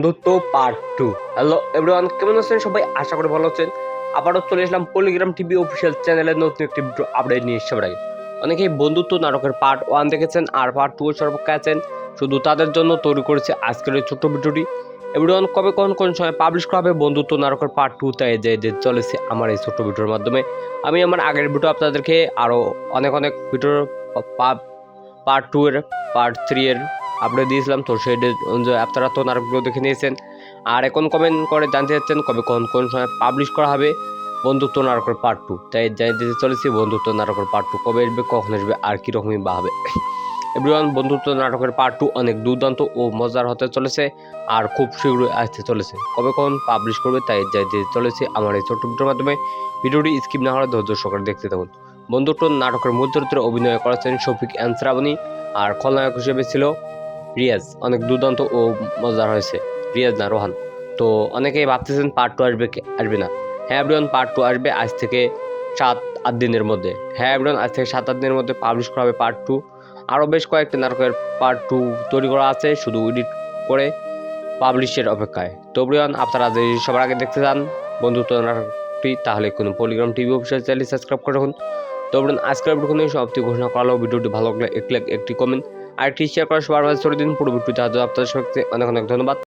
বন্ধুত্ব part 2। Hello everyone, কেমন আছেন সবাই? আশা করি ভালো আছেন। আবারও চলে আসলাম পলিগ্রাম টিভি অফিসিয়াল চ্যানেলের নতুন একটি ভিডিও আপডেট নিয়ে সবার আগে। অনেকেই বন্ধুত্ব নাটকের পার্ট 1 দেখেছেন আর পার্ট 2 এর সর্বপক্ষে আছেন, শুধু তাদের জন্য তৈরি করেছে আজকের এই ছোট্ট ভিডিওটি। এভরিওয়ান, কবে কোন সময় পাবলিশ করা হবে বন্ধুত্ব নাটকের পার্ট 2 তাই যে চলেছে আমার এই ছোট্ট ভিডিওর মাধ্যমে। আমি আমার আগের ভিডিও আপনাদেরকে আরও অনেক ভিডিওর পার্ট 2 এর পার্ট 3 এর আপডেট দিয়েছিলাম, তো সেই অনুযায়ী আপনারা তো নাটকগুলো দেখে নিয়েছেন। আর এখন কমেন্ট করে জানতে চাচ্ছেন কবে কোন সময় পাবলিশ করা হবে বন্ধুত্ব নাটকের পার্ট 2, তাই জানিয়ে চলেছি বন্ধুত্ব নাটকের পার্ট 2 কবে আসবে, কখন আসবে আর কীরকমই বা হবে। এভরিওয়ান, বন্ধুত্ব নাটকের পার্ট 2 অনেক দুর্দান্ত ও মজার হতে চলেছে আর খুব শীঘ্রই আসতে চলেছে। কবে কখন পাবলিশ করবে তাই জানিয়ে চলেছে আমার এই ছোট্ট ভিডিওর মাধ্যমে। ভিডিওটি স্কিপ না হলে ধৈর্য সহকারে দেখতে থাকুন। বন্ধুত্ব নাটকের মূল চরিত্রে অভিনয় করেছেন শফিক এন্ড শ্রাবণী, আর খলনায়ক হিসেবে ছিল রিয়াজ। অনেক দুর্দান্ত ও মজার হয়েছে, রিয়াজ না রোহান। তো অনেকেই ভাবতেছেন পার্ট 2 আসবে না। হ্যাঁ এভরিওয়ান, পার্ট 2 আসবে আজ থেকে 7-8 দিনের মধ্যে। হ্যাঁ এভরিওয়ান, আজ থেকে 7-8 দিনের মধ্যে পাবলিশ করা হবে পার্ট 2। আরও বেশ কয়েকটি নাটকের পার্ট 2 তৈরি করা আছে, শুধু এডিট করে পাবলিশের অপেক্ষায়। তো এভরিওয়ান, আপনারা যদি সবার আগে দেখতে চান বন্ধুত্ব নাটকটি, তাহলে কোনো Polygram TV official channel subscribe করে রাখুন। তো এভরিওয়ান, আজকের ভিডিও সমাপ্তি ঘোষণা করা ভিডিওটি ভালো লাগলে একটি লাইক, একটি কমেন্ট আর একটি শেয়ার করে সবার মাঝে ছড়িয়ে দিন। পুরো ভিডিওটি আপনাদের সঙ্গে অনেক ধন্যবাদ।